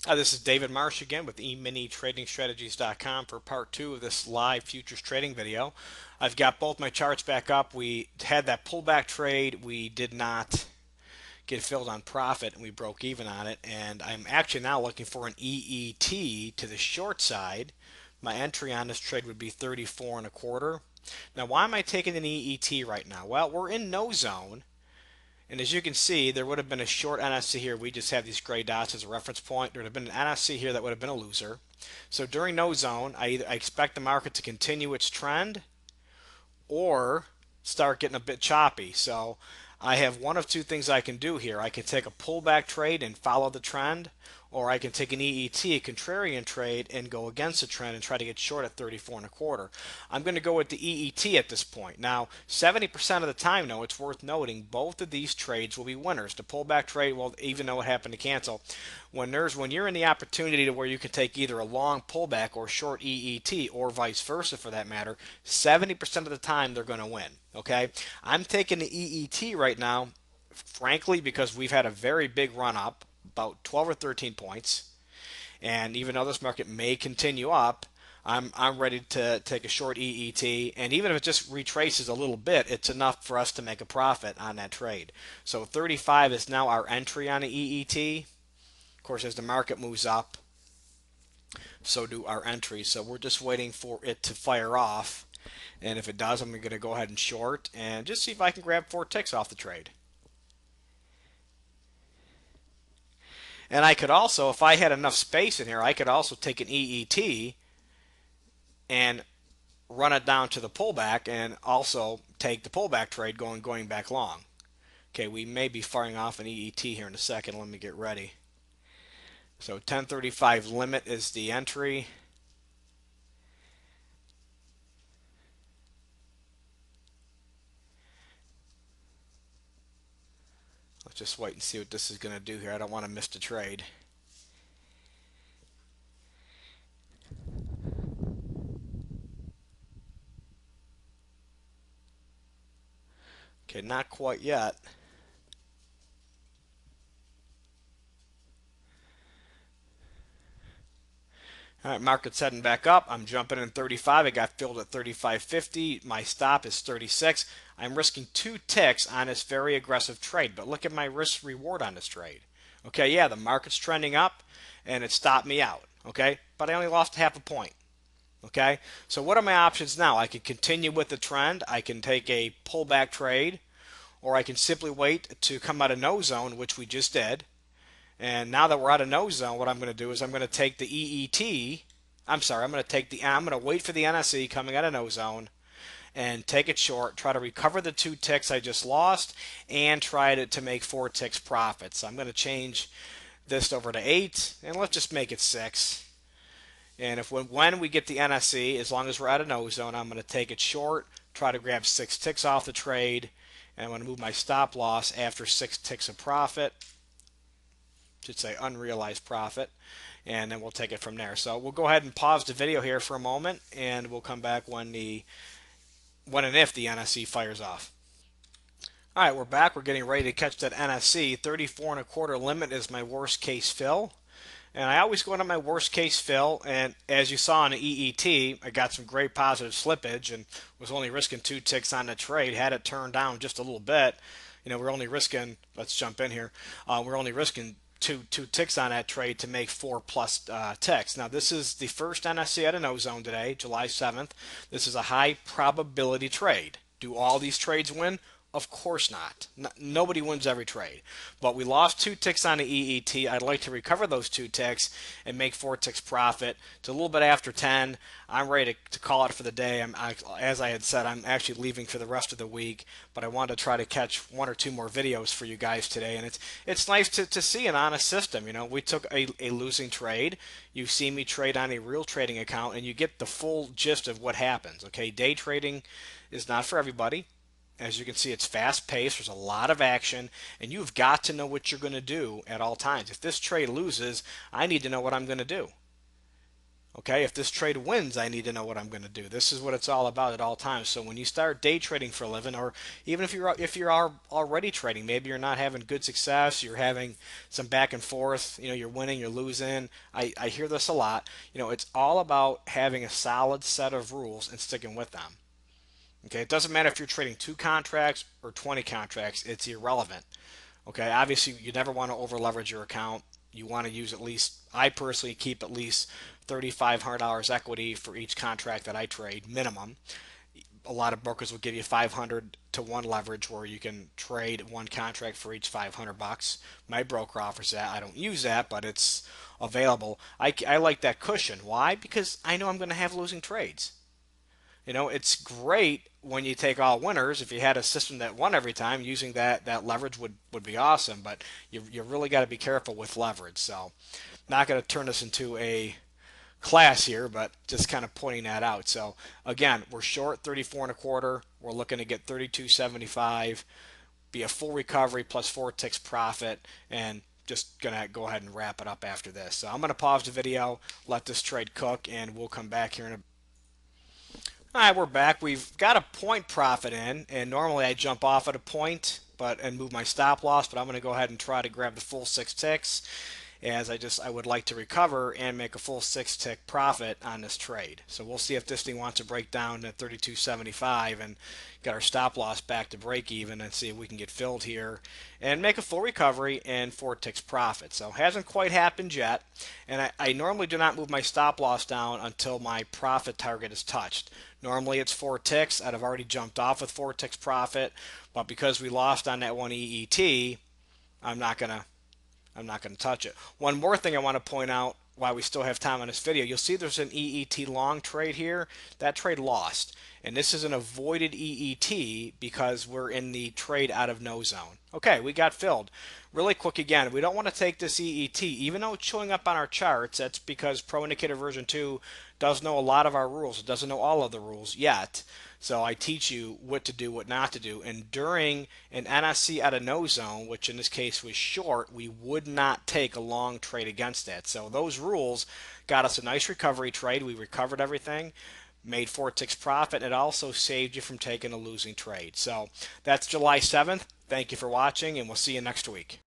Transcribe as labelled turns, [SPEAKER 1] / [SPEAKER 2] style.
[SPEAKER 1] This is David Marsh again with EMiniTradingStrategies.com for part two of this live futures trading video. I've got both my charts back up. We had that pullback trade. We did not get filled on profit and we broke even on it. And I'm actually now looking for an EET to the short side. My entry on this trade would be 34 and a quarter. Now, why am I taking an EET right now? Well, we're in no zone. And as you can see, there would have been a short NSC here. We just have these gray dots as a reference point. There would have been an NSC here that would have been a loser. So during no zone, I expect the market to continue its trend or start getting a bit choppy. So I have one of two things I can do here. I can take a pullback trade and follow the trend, or I can take an EET, a contrarian trade, and go against the trend and try to get short at 34 and a quarter. I'm going to go with the EET at this point. Now, 70% of the time, though, it's worth noting both of these trades will be winners. The pullback trade, well, even though it happened to cancel, when you're in the opportunity to where you can take either a long pullback or short EET, or vice versa for that matter, 70% of the time they're going to win. Okay, I'm taking the EET right now, frankly, because we've had a very big run up, about 12 or 13 points, and even though this market may continue up, I'm ready to take a short EET, and even if it just retraces a little bit, it's enough for us to make a profit on that trade. So 35 is now our entry on the EET. Of course, as the market moves up, so do our entries. So we're just waiting for it to fire off. And if it does, I'm going to go ahead and short and just see if I can grab 4 ticks off the trade. And I could also, if I had enough space in here, I could also take an EET and run it down to the pullback and also take the pullback trade going back long. Okay, we may be firing off an EET here in a second. Let me get ready. So 1035 limit is the entry. Let's just wait and see what this is going to do here. I don't want to miss the trade. Okay, not quite yet. All right, market's heading back up. I'm jumping in 35. I got filled at 35.50. My stop is 36. I'm risking 2 ticks on this very aggressive trade, but look at my risk reward on this trade. Okay, yeah, the market's trending up and it stopped me out. Okay, but I only lost half a point. Okay, so what are my options now? I can continue with the trend. I can take a pullback trade, or I can simply wait to come out of no zone, which we just did. And now that we're out of no zone, what I'm going to do is I'm going to take the EET. I'm sorry, I'm going to wait for the NSE coming out of no zone and take it short, try to recover the 2 ticks I just lost, and try to make 4 ticks profit. So I'm going to change this over to 8, and let's just make it 6. And if when we get the NSE, as long as we're out of no zone, I'm going to take it short, try to grab 6 ticks off the trade, and I'm going to move my stop loss after 6 ticks of profit. Should say unrealized profit, and then we'll take it from there. So we'll go ahead and pause the video here for a moment, and we'll come back when and if the NSE fires off. All right, we're back. We're getting ready to catch that NSE. 34 and a quarter limit is my worst case fill. And I always go into my worst case fill, and as you saw in the EET, I got some great positive slippage and was only risking 2 ticks on the trade. Had it turned down just a little bit, we're only risking, let's jump in here, we're only risking two ticks on that trade to make 4 plus ticks. Now this is the first NSC out of no zone today, July 7th. This is a high probability trade. Do all these trades win? Of course not. Nobody wins every trade. But we lost 2 ticks on the EET. I'd like to recover those 2 ticks and make 4 ticks profit. It's a little bit after 10. I'm ready to call it for the day. As I had said, I'm actually leaving for the rest of the week, but I wanted to try to catch 1 or 2 more videos for you guys today. And it's nice to see an honest system. We took a losing trade. You see me trade on a real trading account, and you get the full gist of what happens. Okay, day trading is not for everybody. As you can see, it's fast paced, there's a lot of action, and you've got to know what you're going to do at all times. If this trade loses, I need to know what I'm going to do. Okay, if this trade wins, I need to know what I'm going to do. This is what it's all about at all times. So when you start day trading for a living, or even if you're already trading, maybe you're not having good success, you're having some back and forth. You're winning, you're losing. I hear this a lot. It's all about having a solid set of rules and sticking with them. Okay, it doesn't matter if you're trading 2 contracts or 20 contracts. It's irrelevant. Okay, obviously you never want to over leverage your account. You want to use at least, I personally keep at least $3,500 equity for each contract that I trade, minimum. A lot of brokers will give you 500 to 1 leverage where you can trade 1 contract for each 500 bucks. My broker offers that. I don't use that, but it's available. I like that cushion. Why? Because I know I'm going to have losing trades. It's great when you take all winners. If you had a system that won every time, using that leverage would be awesome. But you really got to be careful with leverage. So, not going to turn this into a class here, but just kind of pointing that out. So again, we're short 34 and a quarter. We're looking to get 32.75, be a full recovery plus 4 ticks profit, and just gonna go ahead and wrap it up after this. So I'm gonna pause the video, let this trade cook, and we'll come back here in a. All right, we're back. We've got a point profit in, and normally I jump off at a point, and move my stop loss, but I'm going to go ahead and try to grab the full 6 ticks, as I would like to recover and make a full 6 tick profit on this trade. So we'll see if this thing wants to break down to 32.75 and get our stop loss back to break even, and see if we can get filled here and make a full recovery and 4 ticks profit. So hasn't quite happened yet, and I normally do not move my stop loss down until my profit target is touched. Normally it's 4 ticks. I'd have already jumped off with 4 ticks profit, but because we lost on that one EET, I'm not gonna touch it. One more thing I want to point out while we still have time on this video, you'll see there's an EET long trade here. That trade lost. And this is an avoided EET because we're in the trade out of no zone. Okay, we got filled. Really quick again, we don't want to take this EET, even though it's showing up on our charts. That's because Pro Indicator version 2 does know a lot of our rules. It doesn't know all of the rules yet. So I teach you what to do, what not to do. And during an NSC out of no zone, which in this case was short, we would not take a long trade against that. So those rules got us a nice recovery trade. We recovered everything, made 4 ticks profit, and it also saved you from taking a losing trade. So that's July 7th. Thank you for watching, and we'll see you next week.